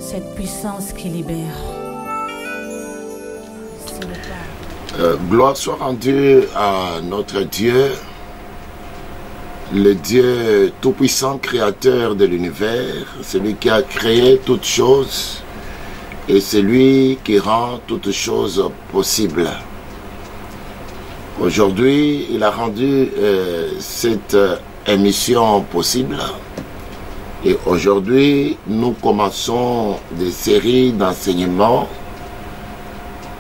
cette puissance qui libère. Gloire soit rendue à notre Dieu, le Dieu tout-puissant, créateur de l'univers, celui qui a créé toutes choses et celui qui rend toutes choses possibles. Aujourd'hui, il a rendu cette émission possible et aujourd'hui, nous commençons des séries d'enseignements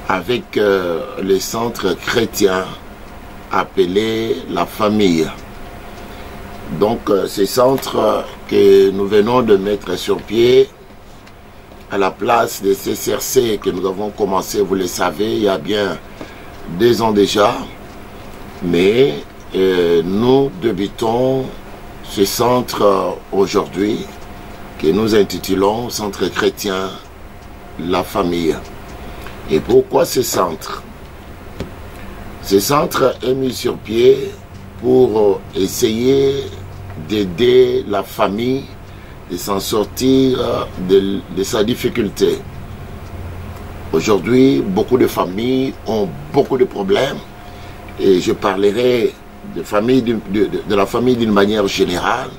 avec les centres chrétiens appelés la famille. Donc, ces centres que nous venons de mettre sur pied à la place des CCRC que nous avons commencé, vous le savez, il y a bien 2 ans déjà. Mais nous débutons ce centre aujourd'hui que nous intitulons Centre chrétien, la famille. Et pourquoi ce centre? Ce centre est mis sur pied pour essayer d'aider la famille de s'en sortir de sa difficulté. Aujourd'hui, beaucoup de familles ont beaucoup de problèmes et je parlerai de la famille d'une manière générale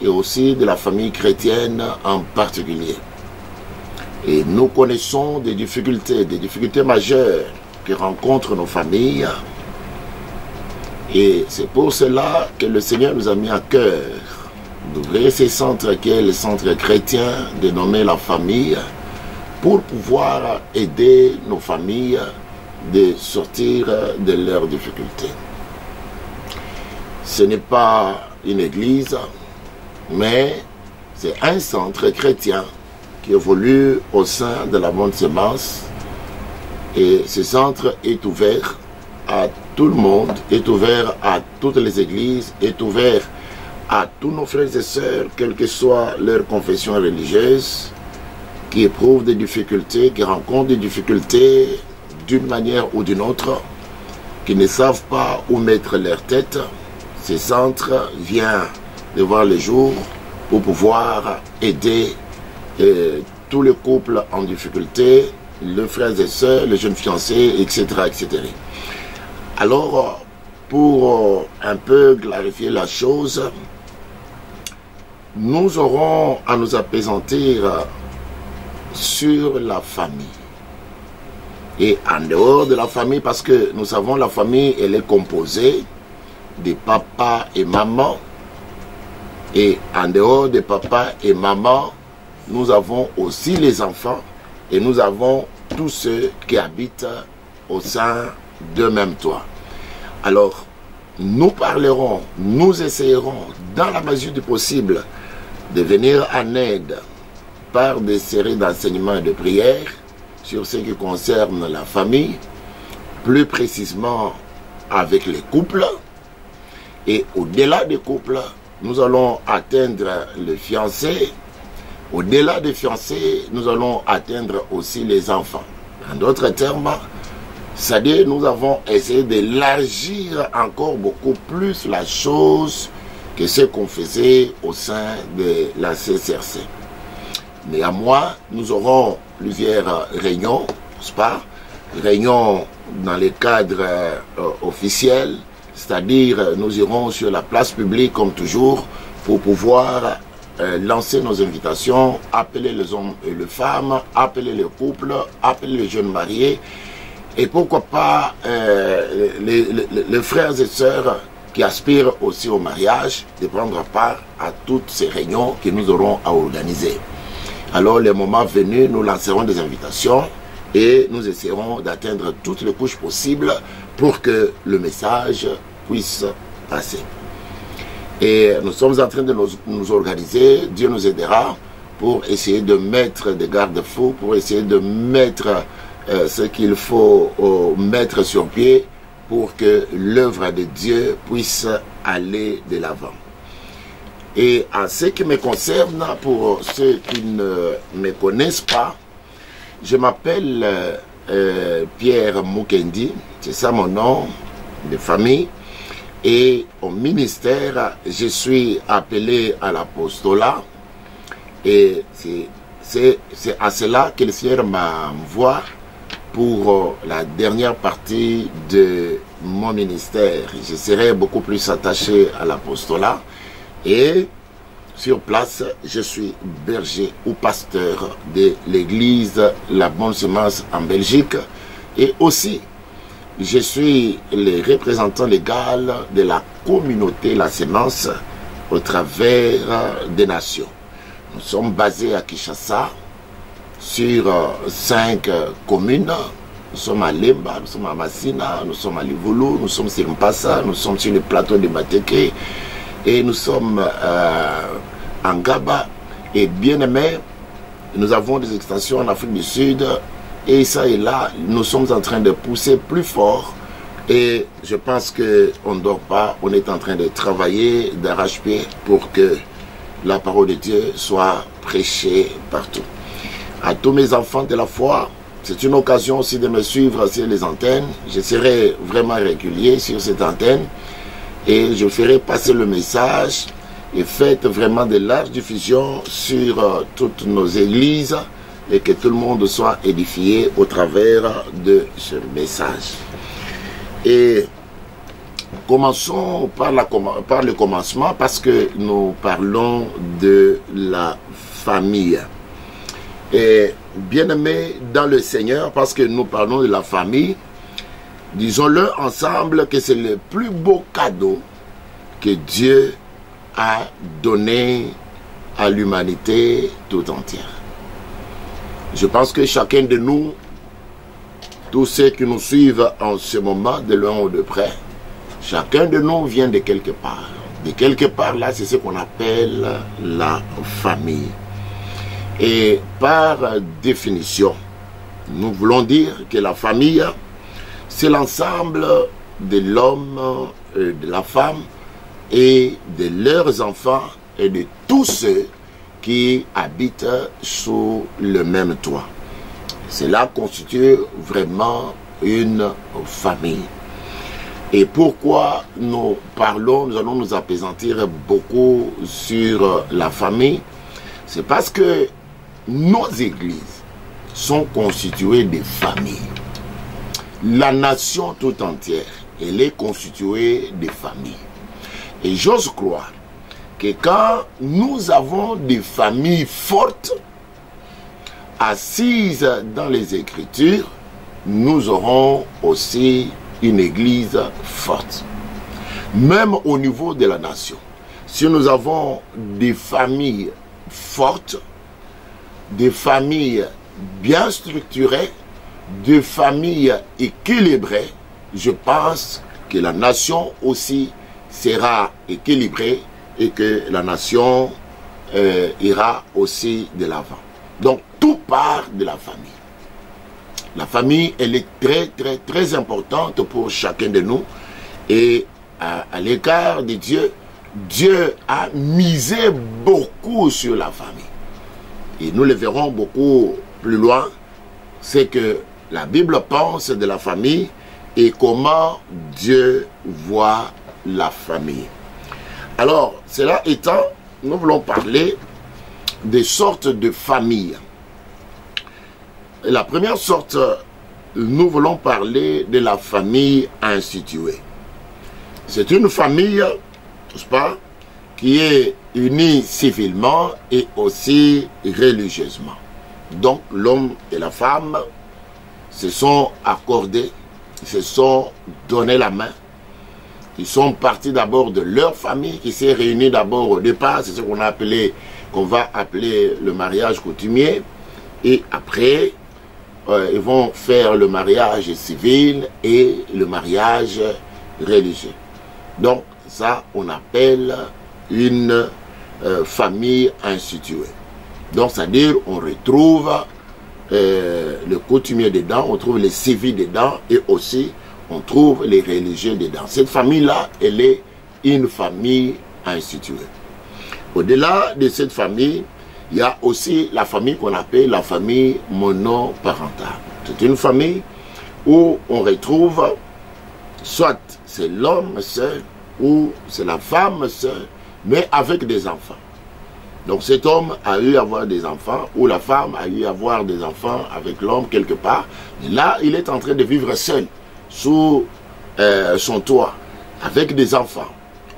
et aussi de la famille chrétienne en particulier. Et nous connaissons des difficultés majeures que rencontrent nos familles. Et c'est pour cela que le Seigneur nous a mis à cœur d'ouvrir ces centres qui est le centre chrétien dénommé la famille pour pouvoir aider nos familles de sortir de leurs difficultés. Ce n'est pas une église, mais c'est un centre chrétien qui évolue au sein de la bonne semence. Et ce centre est ouvert à tout le monde, est ouvert à toutes les églises, est ouvert à tous nos frères et sœurs, quelle que soit leur confession religieuse, qui éprouvent des difficultés, qui rencontrent des difficultés d'une manière ou d'une autre, qui ne savent pas où mettre leur tête. Ce centre vient de voir le jour pour pouvoir aider tous les couples en difficulté, les frères et sœurs, les jeunes fiancés, etc., etc. Alors, pour un peu clarifier la chose, nous aurons à nous appesantir sur la famille. Et en dehors de la famille, parce que nous savons la famille, elle est composée de papa et maman. Et en dehors de papa et maman, nous avons aussi les enfants et nous avons tous ceux qui habitent au sein d'un même toit. Alors, nous parlerons, nous essayerons, dans la mesure du possible, de venir en aide par des séries d'enseignements et de prières sur ce qui concerne la famille, plus précisément avec les couples. Et au-delà des couples, nous allons atteindre les fiancés. Au-delà des fiancés, nous allons atteindre aussi les enfants. En d'autres termes, c'est-à-dire nous avons essayé d'élargir encore beaucoup plus la chose que ce qu'on faisait au sein de la CCRC. Néanmoins, nous aurons plusieurs réunions, n'est-ce pas? Réunions dans les cadres officiels, c'est-à-dire nous irons sur la place publique comme toujours pour pouvoir lancer nos invitations, appeler les hommes et les femmes, appeler les couples, appeler les jeunes mariés et pourquoi pas les frères et sœurs qui aspirent aussi au mariage de prendre part à toutes ces réunions que nous aurons à organiser. Alors, le moment venu, nous lancerons des invitations et nous essaierons d'atteindre toutes les couches possibles pour que le message puisse passer. Et nous sommes en train de nous organiser, Dieu nous aidera pour essayer de mettre des garde-fous, pour essayer de mettre ce qu'il faut mettre sur pied pour que l'œuvre de Dieu puisse aller de l'avant. Et en ce qui me concerne, pour ceux qui ne me connaissent pas, je m'appelle Pierre Mukendi, c'est ça mon nom de famille. Et au ministère, je suis appelé à l'apostolat. Et c'est c'est à cela que le Seigneur m'envoie pour la dernière partie de mon ministère. Je serai beaucoup plus attaché à l'apostolat et sur place, je suis berger ou pasteur de l'église La Bonne Semence en Belgique et aussi je suis le représentant légal de la communauté La Semence au travers des nations. Nous sommes basés à Kinshasa sur 5 communes. Nous sommes à Lemba, nous sommes à Massina, nous sommes à Livulu, nous sommes sur Mpassa, nous sommes sur le plateau de Mateke et nous sommes en Gaba. Et bien aimé, nous avons des extensions en Afrique du Sud et ça et là, nous sommes en train de pousser plus fort et je pense qu'on ne dort pas, on est en train de travailler d'arrache-pied pour que la parole de Dieu soit prêchée partout. À tous mes enfants de la foi, c'est une occasion aussi de me suivre sur les antennes. Je serai vraiment régulier sur cette antenne et je ferai passer le message et faites vraiment de larges diffusions sur toutes nos églises et que tout le monde soit édifié au travers de ce message. Et commençons par le commencement parce que nous parlons de la famille. Et bien aimé dans le Seigneur, parce que nous parlons de la famille, disons-le ensemble que c'est le plus beau cadeau que Dieu a donné à l'humanité tout entière. Je pense que chacun de nous, tous ceux qui nous suivent en ce moment, de loin ou de près, chacun de nous vient de quelque part. De quelque part, là, c'est ce qu'on appelle la famille. Et par définition, nous voulons dire que la famille, c'est l'ensemble de l'homme, de la femme et de leurs enfants et de tous ceux qui habitent sous le même toit. Cela constitue vraiment une famille. Et pourquoi nous allons nous appesantir beaucoup sur la famille? C'est parce que nos églises sont constituées de familles. La nation tout entière, elle est constituée de familles. Et j'ose croire que quand nous avons des familles fortes, assises dans les Écritures, nous aurons aussi une église forte. Même au niveau de la nation, si nous avons des familles fortes, des familles bien structurées, des familles équilibrées, je pense que la nation aussi sera équilibrée et que la nation ira aussi de l'avant. Donc, tout part de la famille. La famille, elle est très importante pour chacun de nous. Et à l'égard de Dieu, Dieu a misé beaucoup sur la famille. Et nous le verrons beaucoup plus loin. C'est que la Bible pense de la famille et comment Dieu voit la famille. Alors, cela étant, nous voulons parler des sortes de familles. La première sorte, nous voulons parler de la famille instituée. C'est une famille, n'est-ce pas, qui est unie civilement et aussi religieusement. Donc l'homme et la femme se sont accordés, se sont donné la main. Ils sont partis d'abord de leur famille qui s'est réunie d'abord au départ, c'est ce qu'on va appeler le mariage coutumier. Et après, ils vont faire le mariage civil et le mariage religieux. Donc ça, on appelle une famille instituée. Donc, c'est-à-dire, on retrouve le coutumier dedans, on trouve les civils dedans et aussi on trouve les religieux dedans. Cette famille-là, elle est une famille instituée. Au-delà de cette famille, il y a aussi la famille qu'on appelle la famille monoparentale. C'est une famille où on retrouve soit c'est l'homme seul ou c'est la femme seule, mais avec des enfants. Donc cet homme a eu à avoir des enfants, ou la femme a eu à avoir des enfants avec l'homme quelque part. Et là, il est en train de vivre seul, sous son toit, avec des enfants.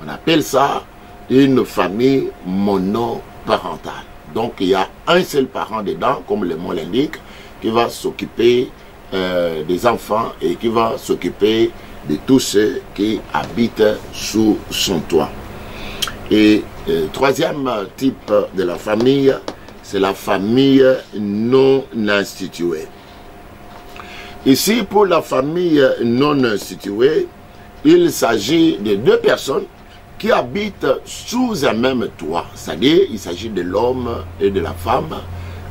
On appelle ça une famille monoparentale. Donc il y a un seul parent dedans, comme le mot l'indique, qui va s'occuper des enfants et qui va s'occuper de tous ceux qui habitent sous son toit. Et troisième type de la famille, c'est la famille non instituée. Ici, pour la famille non instituée, il s'agit de deux personnes qui habitent sous un même toit. C'est-à-dire, il s'agit de l'homme et de la femme,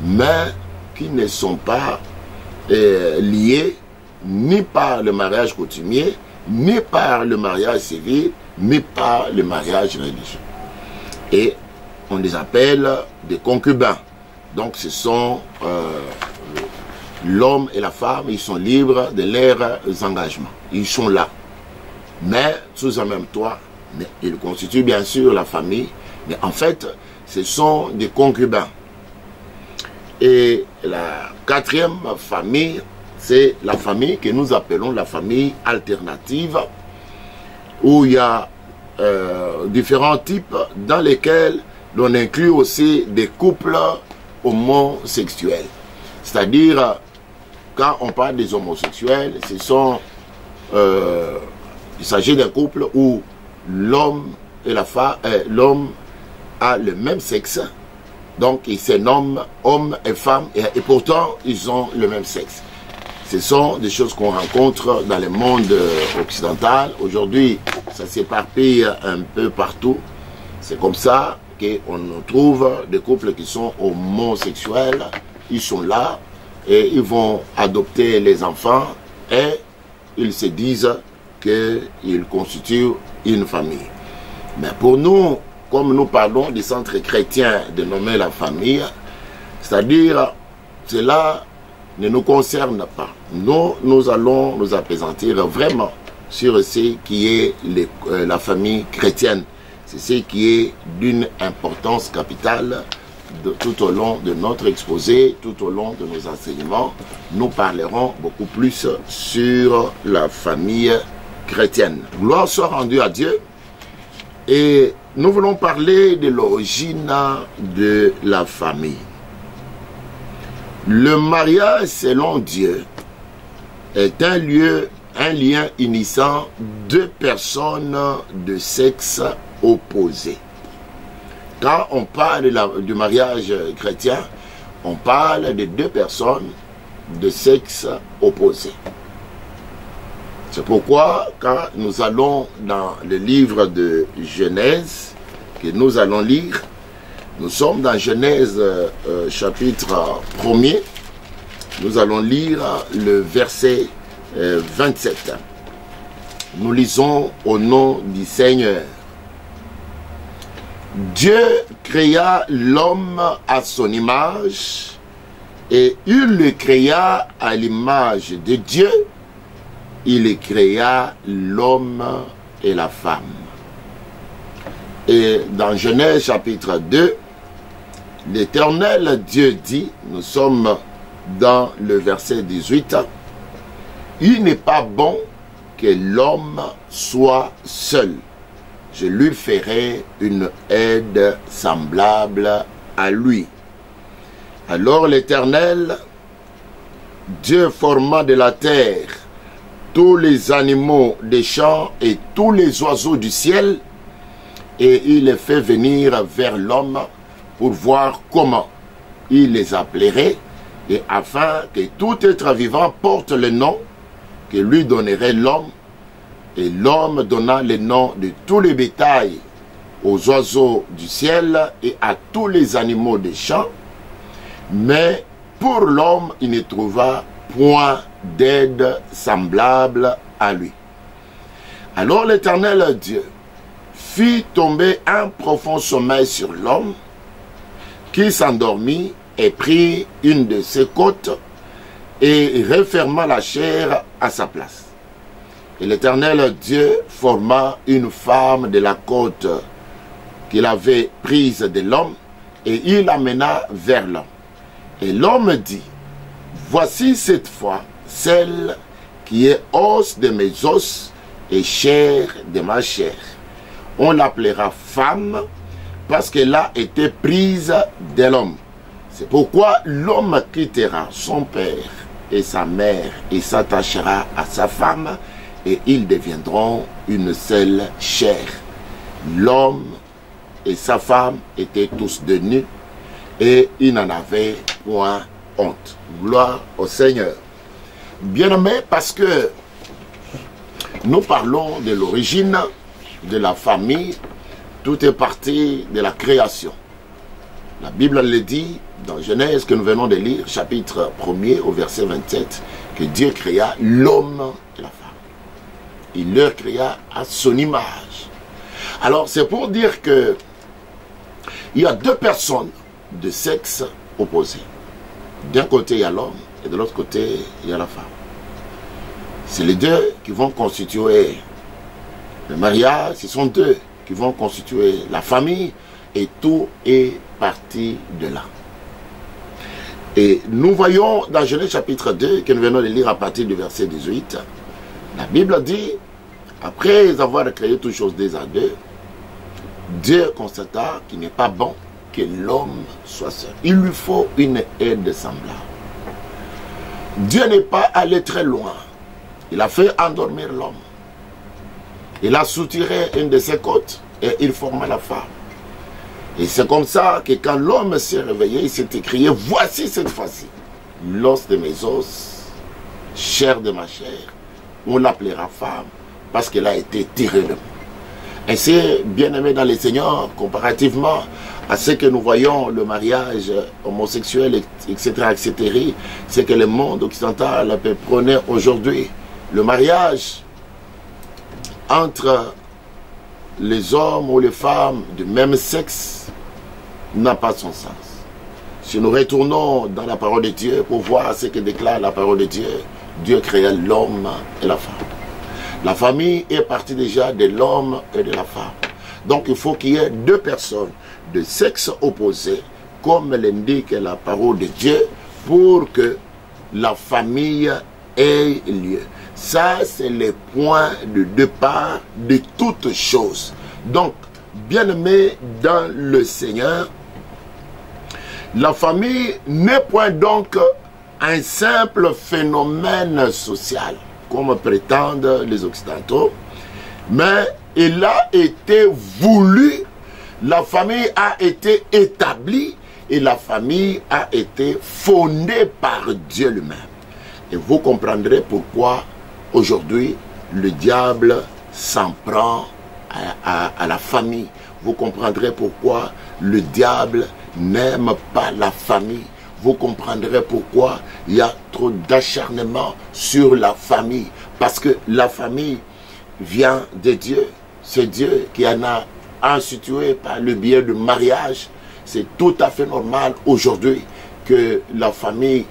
mais qui ne sont pas liés ni par le mariage coutumier, ni par le mariage civil, ni par le mariage religieux. Et on les appelle des concubins. Donc ce sont l'homme et la femme, ils sont libres de leurs engagements. Ils sont là, mais sous un même toit. Mais ils constituent bien sûr la famille, mais en fait, ce sont des concubins. Et la quatrième famille, c'est la famille que nous appelons la famille alternative, où il y a différents types dans lesquels l'on inclut aussi des couples homosexuels. C'est-à-dire, quand on parle des homosexuels, il s'agit d'un couple où l'homme et la femme, l'homme a le même sexe, donc ils se nomment homme et femme, et pourtant ils ont le même sexe. Ce sont des choses qu'on rencontre dans le monde occidental. Aujourd'hui, ça s'éparpille un peu partout. C'est comme ça qu'on trouve des couples qui sont homosexuels. Ils sont là et ils vont adopter les enfants et ils se disent qu'ils constituent une famille. Mais pour nous, comme nous parlons du centre chrétien de nommer la famille, c'est-à-dire cela ne nous concerne pas. Nous allons nous appesantir vraiment sur ce qui est la famille chrétienne. C'est ce qui est d'une importance capitale tout au long de notre exposé, tout au long de nos enseignements. Nous parlerons beaucoup plus sur la famille chrétienne. Gloire soit rendue à Dieu. Et nous voulons parler de l'origine de la famille. Le mariage selon Dieu est un lien unissant deux personnes de sexe opposé. Quand on parle du mariage chrétien, on parle de deux personnes de sexe opposé. C'est pourquoi, quand nous allons dans le livre de Genèse, que nous allons lire, nous sommes dans Genèse chapitre 1er, nous allons lire le verset 27. Nous lisons au nom du Seigneur. Dieu créa l'homme à son image et il le créa à l'image de Dieu. Il créa l'homme et la femme. Et dans Genèse chapitre 2, l'Éternel Dieu dit, nous sommes dans le verset 18, il n'est pas bon que l'homme soit seul. Je lui ferai une aide semblable à lui. Alors l'Éternel Dieu forma de la terre tous les animaux des champs et tous les oiseaux du ciel, et il les fait venir vers l'homme pour voir comment il les appellerait, et afin que tout être vivant porte le nom que lui donnerait l'homme. Et l'homme donna le nom de tous les bétails aux oiseaux du ciel et à tous les animaux des champs. Mais pour l'homme, il ne trouva point d'aide semblable à lui. Alors l'Éternel Dieu fit tomber un profond sommeil sur l'homme, qui s'endormit et prit une de ses côtes et referma la chair à sa place. Et l'Éternel Dieu forma une femme de la côte qu'il avait prise de l'homme et il l'amena vers l'homme. Et l'homme dit, voici cette fois celle qui est os de mes os et chair de ma chair. On l'appellera femme parce qu'elle a été prise de l'homme. C'est pourquoi l'homme quittera son père et sa mère et s'attachera à sa femme et ils deviendront une seule chair. L'homme et sa femme étaient tous de nus et ils n'en avaient point honte. Gloire au Seigneur. Bien-aimés, parce que nous parlons de l'origine de la famille, tout est parti de la création. La Bible le dit dans Genèse que nous venons de lire, chapitre 1er au verset 27, que Dieu créa l'homme et la femme. Il leur créa à son image. Alors c'est pour dire que il y a deux personnes de sexe opposé. D'un côté il y a l'homme et de l'autre côté il y a la femme. C'est les deux qui vont constituer le mariage, ce sont deux qui vont constituer la famille et tout est parti de là. Et nous voyons dans Genèse chapitre 2, que nous venons de lire à partir du verset 18, la Bible dit, après avoir créé toutes choses deux à deux, Dieu constata qu'il n'est pas bon que l'homme soit seul. Il lui faut une aide semblable. Dieu n'est pas allé très loin. Il a fait endormir l'homme. Il a soutiré une de ses côtes et il forma la femme. Et c'est comme ça que quand l'homme s'est réveillé, il s'est écrié, voici cette fois-ci, l'os de mes os, chair de ma chair, on l'appellera femme parce qu'elle a été tirée de moi. Et c'est bien aimé dans les Seigneurs, comparativement à ce que nous voyons, le mariage homosexuel, etc., c'est que le monde occidental peut prôner aujourd'hui. Le mariage entre les hommes ou les femmes du même sexe n'a pas son sens. Si nous retournons dans la parole de Dieu pour voir ce que déclare la parole de Dieu, Dieu créa l'homme et la femme. La famille est partie déjà de l'homme et de la femme. Donc il faut qu'il y ait deux personnes de sexe opposé, comme l'indique la parole de Dieu, pour que la famille ait lieu. Ça, c'est le point de départ de toutes choses. Donc, bien-aimés dans le Seigneur, la famille n'est point donc un simple phénomène social, comme prétendent les Occidentaux, mais il a été voulu, la famille a été établie et la famille a été fondée par Dieu lui-même. Et vous comprendrez pourquoi aujourd'hui le diable s'en prend à la famille. Vous comprendrez pourquoi le diable n'aime pas la famille. Vous comprendrez pourquoi il y a trop d'acharnement sur la famille. Parce que la famille vient de Dieu. C'est Dieu qui en a institué par le biais du mariage. C'est tout à fait normal aujourd'hui que la famille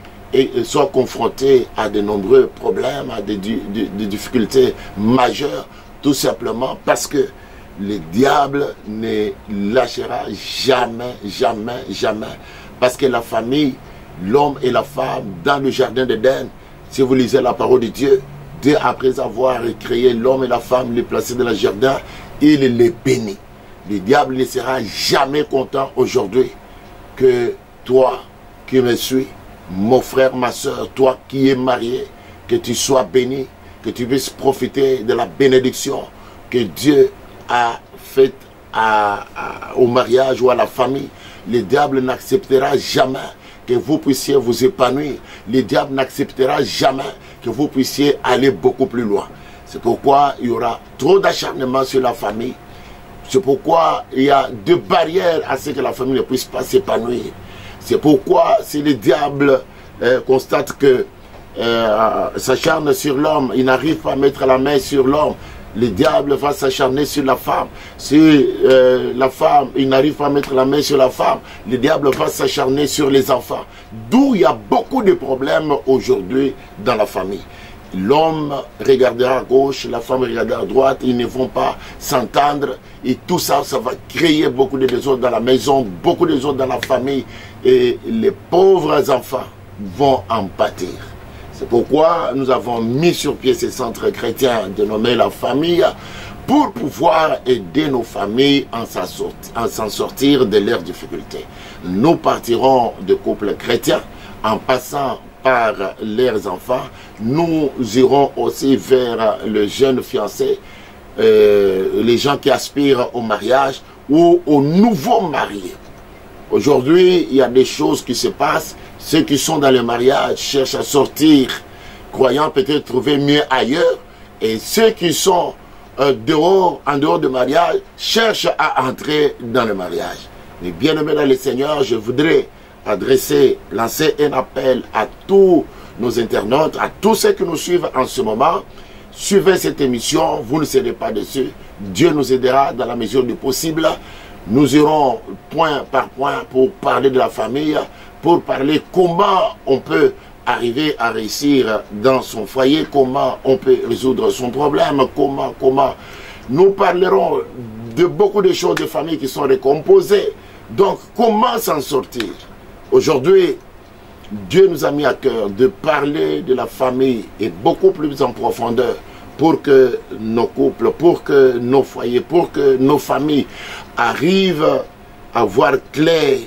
soit confrontée à de nombreux problèmes, à des difficultés majeures, tout simplement parce que le diable ne lâchera jamais, jamais, jamais. Parce que la famille, l'homme et la femme, dans le jardin d'Éden, si vous lisez la parole de Dieu, Dieu, après avoir créé l'homme et la femme, les placer dans le jardin, il les bénit. Le diable ne sera jamais content aujourd'hui que toi qui me suis, mon frère, ma soeur, toi qui es marié, que tu sois béni, que tu puisses profiter de la bénédiction que Dieu a faite au mariage ou à la famille. Le diable n'acceptera jamais que vous puissiez vous épanouir. Le diable n'acceptera jamais que vous puissiez aller beaucoup plus loin. C'est pourquoi il y aura trop d'acharnement sur la famille. C'est pourquoi il y a des barrières à ce que la famille ne puisse pas s'épanouir. C'est pourquoi si le diable constate que s'acharne sur l'homme, il n'arrive pas à mettre la main sur l'homme, le diable va s'acharner sur la femme. Si la femme, il n'arrive pas à mettre la main sur la femme, le diable va s'acharner sur les enfants. D'où il y a beaucoup de problèmes aujourd'hui dans la famille. L'homme regardera à gauche, la femme regardera à droite, ils ne vont pas s'entendre. Et tout ça, ça va créer beaucoup de désordre dans la maison, beaucoup de désordre dans la famille. Et les pauvres enfants vont en pâtir. C'est pourquoi nous avons mis sur pied ces centres chrétiens dénommés la famille pour pouvoir aider nos familles à s'en sortir de leurs difficultés. Nous partirons de couples chrétiens en passant par leurs enfants. Nous irons aussi vers le jeune fiancé, les gens qui aspirent au mariage ou aux nouveaux mariés. Aujourd'hui, il y a des choses qui se passent. Ceux qui sont dans le mariage cherchent à sortir, croyant peut-être trouver mieux ailleurs. Et ceux qui sont en dehors du mariage, cherchent à entrer dans le mariage. Mais bien aimés dans le Seigneur, je voudrais lancer un appel à tous nos internautes, à tous ceux qui nous suivent en ce moment. Suivez cette émission, vous ne cédez pas dessus. Dieu nous aidera dans la mesure du possible. Nous irons point par point pour parler de la famille, pour parler comment on peut arriver à réussir dans son foyer, comment on peut résoudre son problème, comment. Nous parlerons de beaucoup de choses de familles qui sont recomposées. Donc, comment s'en sortir? Aujourd'hui, Dieu nous a mis à cœur de parler de la famille et beaucoup plus en profondeur pour que nos couples, pour que nos foyers, pour que nos familles arrivent à voir clair,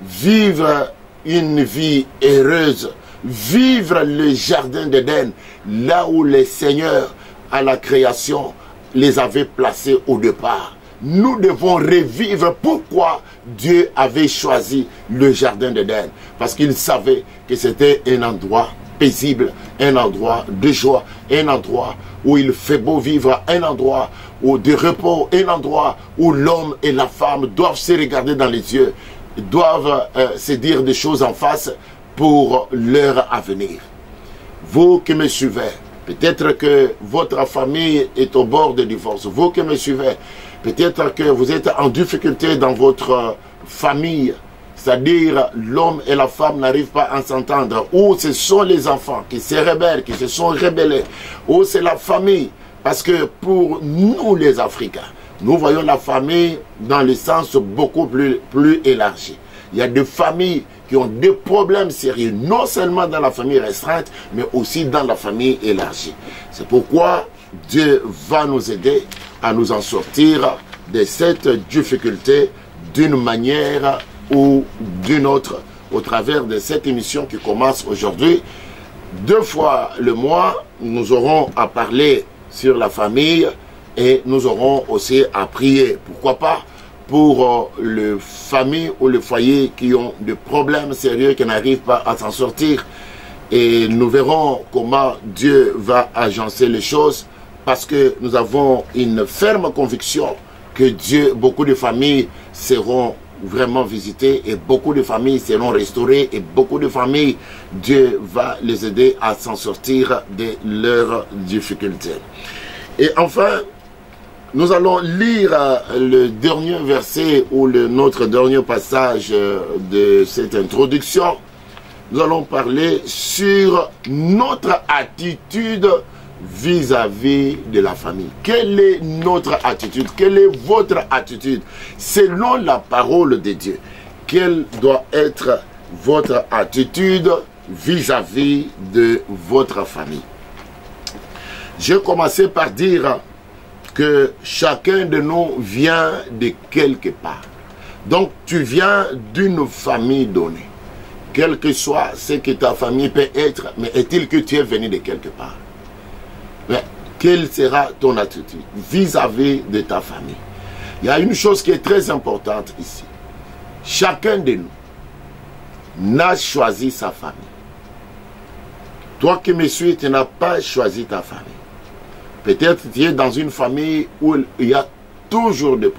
vivre une vie heureuse, vivre le jardin d'Éden, là où le Seigneur, à la création, les avait placés au départ. Nous devons revivre pourquoi Dieu avait choisi le jardin d'Éden. Parce qu'il savait que c'était un endroit paisible, un endroit de joie, un endroit où il fait beau vivre, un endroit où de repos, un endroit où l'homme et la femme doivent se regarder dans les yeux, doivent se dire des choses en face pour leur avenir. Vous qui me suivez, peut-être que votre famille est au bord de divorce. Vous qui me suivez, peut-être que vous êtes en difficulté dans votre famille, c'est-à-dire l'homme et la femme n'arrivent pas à s'entendre, ou ce sont les enfants qui se rebellent, qui se sont rebellés, ou c'est la famille, parce que pour nous les Africains, nous voyons la famille dans le sens beaucoup plus élargi. Il y a des familles qui ont des problèmes sérieux, non seulement dans la famille restreinte, mais aussi dans la famille élargie. C'est pourquoi Dieu va nous aider à nous en sortir de cette difficulté d'une manière ou d'une autre, au travers de cette émission qui commence aujourd'hui. 2 fois le mois, nous aurons à parler sur la famille et nous aurons aussi à prier. Pourquoi pas pour les familles ou les foyers qui ont des problèmes sérieux, qui n'arrivent pas à s'en sortir. Et nous verrons comment Dieu va agencer les choses, parce que nous avons une ferme conviction que Dieu, beaucoup de familles seront vraiment visitées et beaucoup de familles seront restaurées et beaucoup de familles, Dieu va les aider à s'en sortir de leurs difficultés. Et enfin, nous allons lire le dernier verset ou notre dernier passage de cette introduction. Nous allons parler sur notre attitude vis-à-vis de la famille. Quelle est notre attitude? Quelle est votre attitude selon la parole de Dieu? Quelle doit être votre attitude vis-à-vis de votre famille? Je vais commencer par dire que chacun de nous vient de quelque part. Donc tu viens d'une famille donnée. Quel que soit ce que ta famille peut être, mais est-il que tu es venu de quelque part? Mais quelle sera ton attitude vis-à-vis de ta famille? Il y a une chose qui est très importante ici. Chacun de nous n'a choisi sa famille. Toi qui me suis, tu n'as pas choisi ta famille. Peut-être tu es dans une famille où il y a toujours des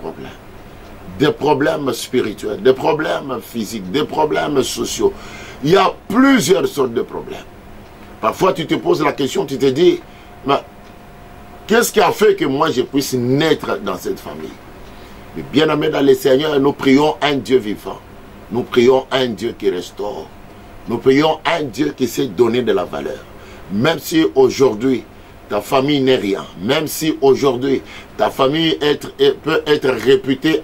problèmes spirituels, des problèmes physiques, des problèmes sociaux. Il y a plusieurs sortes de problèmes. Parfois tu te poses la question, tu te dis, mais qu'est-ce qui a fait que moi je puisse naître dans cette famille? Mais bien aimé dans le Seigneur, nous prions un Dieu vivant. Nous prions un Dieu qui restaure. Nous prions un Dieu qui sait donner de la valeur. même si aujourd'hui ta famille n'est rien, même si aujourd'hui ta famille peut être réputée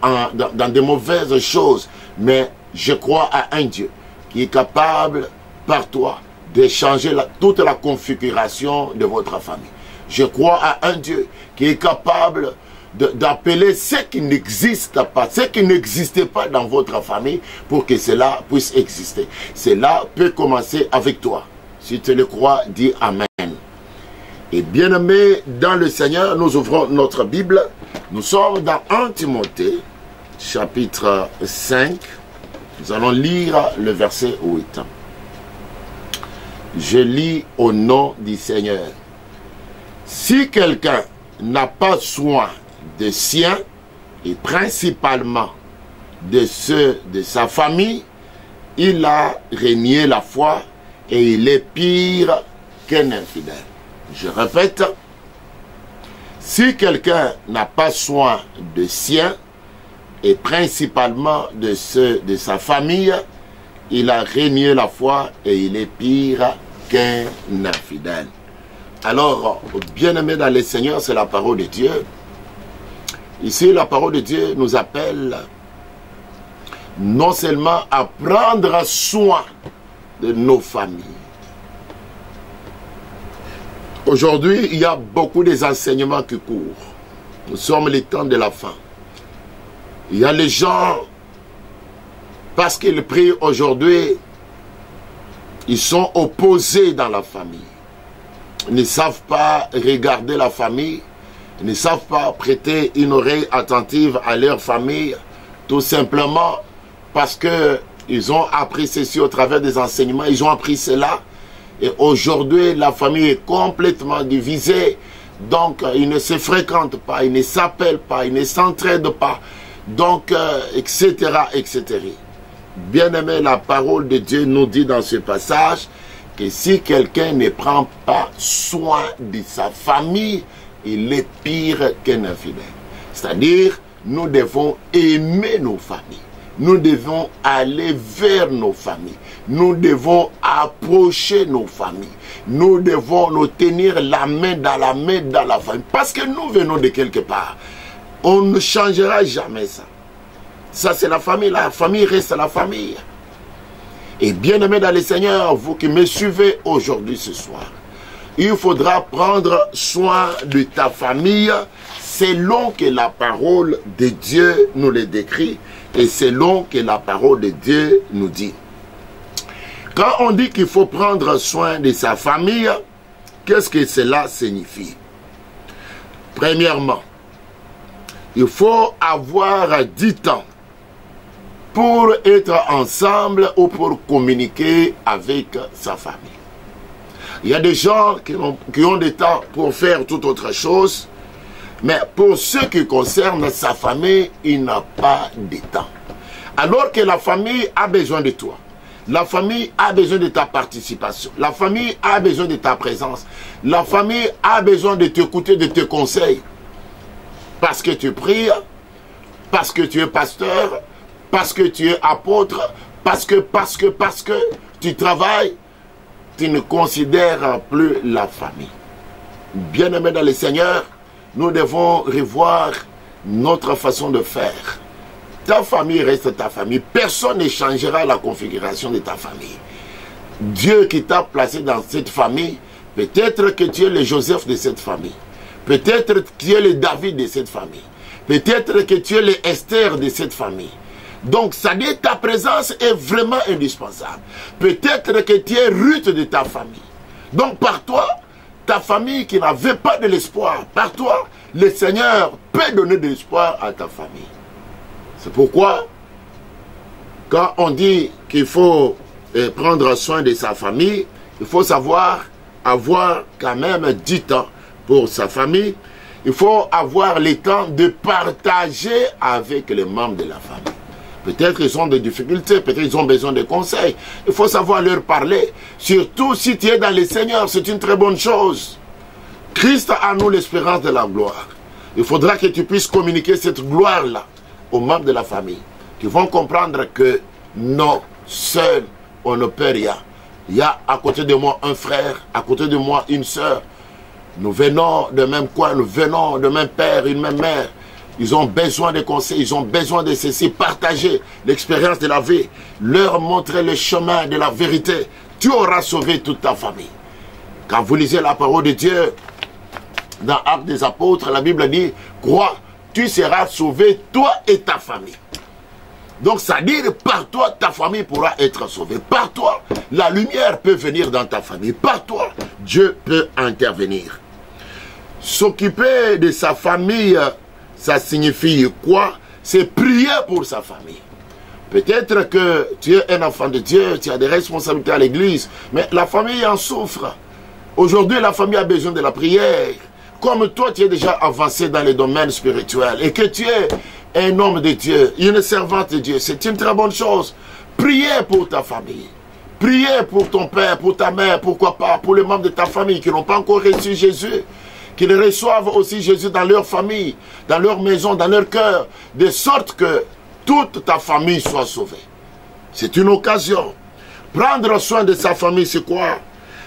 dans de mauvaises choses, mais je crois à un Dieu qui est capable par toi de changer toute la configuration de votre famille. Je crois à un Dieu qui est capable d'appeler ce qui n'existe pas, ce qui n'existait pas dans votre famille pour que cela puisse exister. Cela peut commencer avec toi. Si tu le crois, dis Amen. Et bien aimé dans le Seigneur, nous ouvrons notre Bible. Nous sommes dans 1 Timothée, chapitre 5. Nous allons lire le verset 8. Je lis au nom du Seigneur. Si quelqu'un n'a pas soin des siens, et principalement de ceux de sa famille, il a renié la foi et il est pire qu'un infidèle. Je répète, si quelqu'un n'a pas soin de siens, et principalement de ceux de sa famille, il a renié la foi et il est pire qu'un infidèle. Alors, bien-aimés dans le Seigneur, c'est la parole de Dieu. Ici, la parole de Dieu nous appelle non seulement à prendre soin de nos familles. Aujourd'hui, il y a beaucoup d'enseignements qui courent. Nous sommes les temps de la fin. Il y a les gens, parce qu'ils prient aujourd'hui, ils sont opposés dans la famille. Ils ne savent pas regarder la famille. Ils ne savent pas prêter une oreille attentive à leur famille. Tout simplement parce qu'ils ont appris ceci au travers des enseignements. Ils ont appris cela. Et aujourd'hui, la famille est complètement divisée. Donc, ils ne se fréquentent pas, ils ne s'appellent pas, ils ne s'entraident pas. Donc, etc., etc. Bien-aimé, la parole de Dieu nous dit dans ce passage que si quelqu'un ne prend pas soin de sa famille, il est pire qu'un infidèle. C'est-à-dire, nous devons aimer nos familles. Nous devons aller vers nos familles. Nous devons approcher nos familles. Nous devons nous tenir la main dans la famille. Parce que nous venons de quelque part. On ne changera jamais ça. Ça, c'est la famille. La famille reste la famille. Et bien aimé dans le Seigneur, vous qui me suivez aujourd'hui, ce soir, il faudra prendre soin de ta famille selon que la parole de Dieu nous le décrit et selon que la parole de Dieu nous dit. Quand on dit qu'il faut prendre soin de sa famille, qu'est-ce que cela signifie? Premièrement, il faut avoir du temps pour être ensemble ou pour communiquer avec sa famille. Il y a des gens qui ont du temps pour faire toute autre chose, mais pour ce qui concerne sa famille, il n'a pas de temps. Alors que la famille a besoin de toi. La famille a besoin de ta participation. La famille a besoin de ta présence. La famille a besoin de t'écouter, de tes conseils. Parce que tu pries, parce que tu es pasteur, parce que tu es apôtre, parce que tu travailles, tu ne considères plus la famille. Bien-aimés dans le Seigneur, nous devons revoir notre façon de faire. Ta famille reste ta famille. Personne ne changera la configuration de ta famille. Dieu qui t'a placé dans cette famille, peut-être que tu es le Joseph de cette famille. Peut-être que tu es le David de cette famille. Peut-être que tu es le Esther de cette famille. Donc, ça dit ta présence est vraiment indispensable. Peut-être que tu es Ruth de ta famille. Donc, par toi, ta famille qui n'avait pas de l'espoir, par toi, le Seigneur peut donner de l'espoir à ta famille. C'est pourquoi, quand on dit qu'il faut prendre soin de sa famille, il faut savoir avoir quand même du temps pour sa famille. Il faut avoir le temps de partager avec les membres de la famille. Peut-être ils ont des difficultés, peut-être ils ont besoin de conseils. Il faut savoir leur parler. Surtout si tu es dans le Seigneur, c'est une très bonne chose. Christ a nous l'espérance de la gloire. Il faudra que tu puisses communiquer cette gloire-là aux membres de la famille, qui vont comprendre que non, seul, on ne peut rien. Il y a à côté de moi un frère, à côté de moi une sœur. Nous venons de même coin, nous venons de même père, une même mère. Ils ont besoin de conseils, ils ont besoin de ceci, partager l'expérience de la vie, leur montrer le chemin de la vérité. Tu auras sauvé toute ta famille. Quand vous lisez la parole de Dieu, dans Actes des Apôtres, la Bible dit, crois, tu seras sauvé, toi et ta famille. Donc, ça dit, par toi, ta famille pourra être sauvée. Par toi, la lumière peut venir dans ta famille. Par toi, Dieu peut intervenir. S'occuper de sa famille, ça signifie quoi? C'est prier pour sa famille. Peut-être que tu es un enfant de Dieu, tu as des responsabilités à l'église, mais la famille en souffre. Aujourd'hui, la famille a besoin de la prière. Comme toi, tu es déjà avancé dans les domaines spirituels et que tu es un homme de Dieu, une servante de Dieu, c'est une très bonne chose. Priez pour ta famille. Priez pour ton père, pour ta mère, pourquoi pas, pour les membres de ta famille qui n'ont pas encore reçu Jésus. Qu'ils reçoivent aussi Jésus dans leur famille, dans leur maison, dans leur cœur, de sorte que toute ta famille soit sauvée. C'est une occasion. Prendre soin de sa famille, c'est quoi?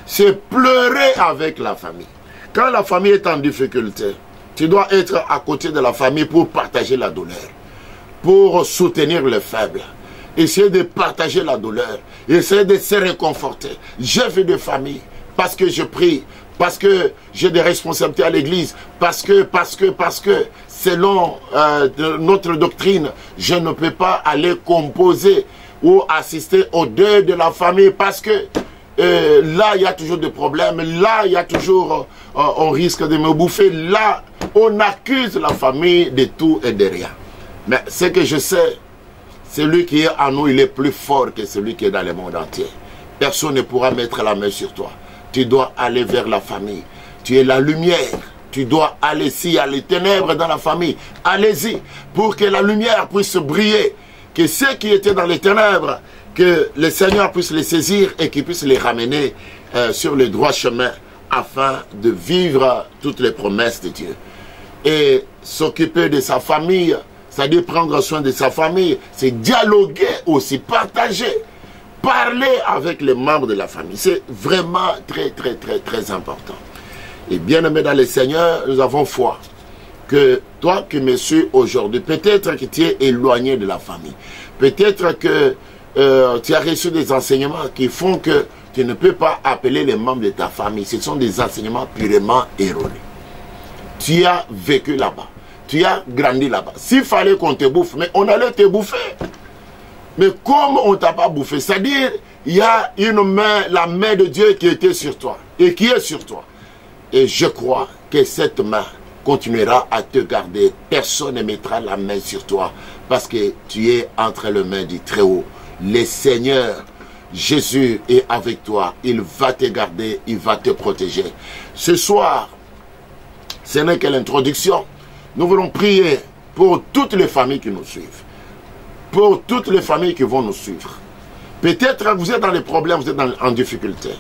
C'est pleurer avec la famille. Quand la famille est en difficulté, tu dois être à côté de la famille pour partager la douleur, pour soutenir les faibles, essayer de partager la douleur, essayer de se réconforter. J'ai vu des familles, parce que je prie, parce que j'ai des responsabilités à l'église, parce que, selon notre doctrine, je ne peux pas aller composer ou assister au deuil de la famille, parce que là, il y a toujours des problèmes, là, il y a toujours, on risque de me bouffer, là, on accuse la famille de tout et de rien. Mais ce que je sais, celui qui est en nous, il est plus fort que celui qui est dans le monde entier. Personne ne pourra mettre la main sur toi. Tu dois aller vers la famille. Tu es la lumière. Tu dois aller, s'il y a les ténèbres dans la famille, allez-y, pour que la lumière puisse briller, que ceux qui étaient dans les ténèbres, que le Seigneur puisse les saisir et qu'il puisse les ramener sur le droit chemin afin de vivre toutes les promesses de Dieu. Et s'occuper de sa famille, c'est-à-dire prendre soin de sa famille, c'est dialoguer aussi, partager, parler avec les membres de la famille. C'est vraiment très important. Et bien aimé dans le Seigneur, nous avons foi que toi qui me suis aujourd'hui, peut-être que tu es éloigné de la famille, peut-être que tu as reçu des enseignements qui font que tu ne peux pas appeler les membres de ta famille. Ce sont des enseignements purement erronés. Tu as vécu là-bas. Tu as grandi là-bas. S'il fallait qu'on te bouffe, mais on allait te bouffer. Mais comme on ne t'a pas bouffé, c'est-à-dire, il y a une main, la main de Dieu qui était sur toi et qui est sur toi. Et je crois que cette main continuera à te garder. Personne ne mettra la main sur toi parce que tu es entre les mains du Très-Haut. Le Seigneur Jésus est avec toi. Il va te garder, il va te protéger. Ce soir, ce n'est que l'introduction. Nous voulons prier pour toutes les familles qui nous suivent. Pour toutes les familles qui vont nous suivre. Peut-être que vous êtes dans les problèmes, vous êtes en difficulté.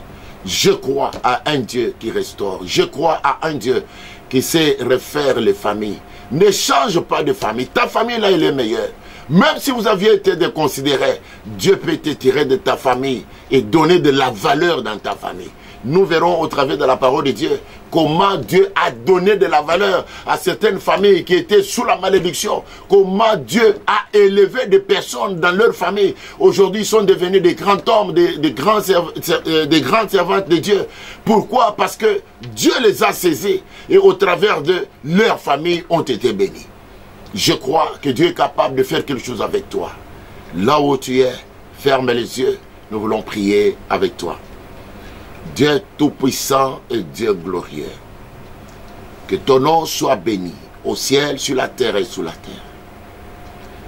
Je crois à un Dieu qui restaure. Je crois à un Dieu qui sait refaire les familles. Ne change pas de famille. Ta famille là, elle est meilleure. Même si vous aviez été déconsidéré, Dieu peut te tirer de ta famille et donner de la valeur dans ta famille. Nous verrons au travers de la parole de Dieu comment Dieu a donné de la valeur à certaines familles qui étaient sous la malédiction. Comment Dieu a élevé des personnes dans leur famille. Aujourd'hui, ils sont devenus des grands hommes, des grandes servantes de Dieu. Pourquoi? Parce que Dieu les a saisis et au travers de leur famille ont été bénis. Je crois que Dieu est capable de faire quelque chose avec toi. Là où tu es, ferme les yeux. Nous voulons prier avec toi. Dieu tout-puissant et Dieu glorieux, que ton nom soit béni au ciel, sur la terre et sous la terre.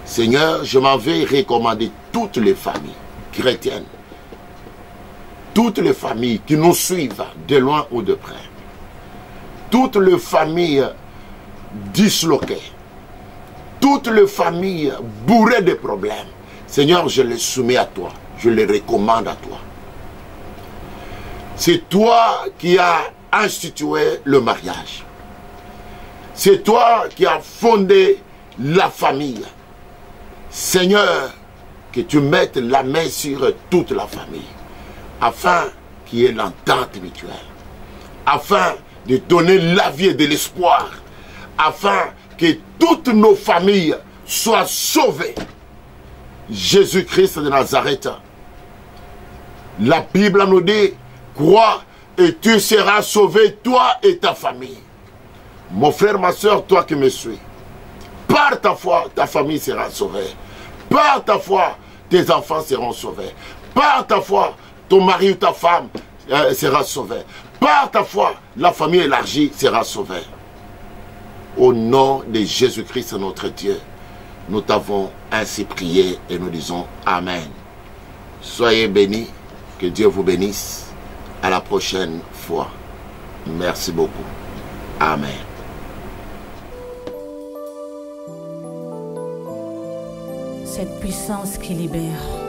Seigneur, je m'en vais recommander toutes les familles chrétiennes, toutes les familles qui nous suivent de loin ou de près, toutes les familles disloquées, toutes les familles bourrées de problèmes. Seigneur, je les soumets à toi, je les recommande à toi. C'est toi qui as institué le mariage. C'est toi qui as fondé la famille. Seigneur, que tu mettes la main sur toute la famille. afin qu'il y ait l'entente mutuelle, afin de donner la vie et de l'espoir, afin que toutes nos familles soient sauvées. Jésus-Christ de Nazareth, la Bible nous dit, crois et tu seras sauvé, toi et ta famille. Mon frère, ma soeur, toi qui me suis, par ta foi, ta famille sera sauvée. Par ta foi, tes enfants seront sauvés. Par ta foi, ton mari ou ta femme sera sauvé. Par ta foi, la famille élargie sera sauvée. Au nom de Jésus-Christ, notre Dieu, nous t'avons ainsi prié et nous disons Amen. Soyez bénis, que Dieu vous bénisse. À la prochaine fois. Merci beaucoup. Amen. Cette puissance qui libère.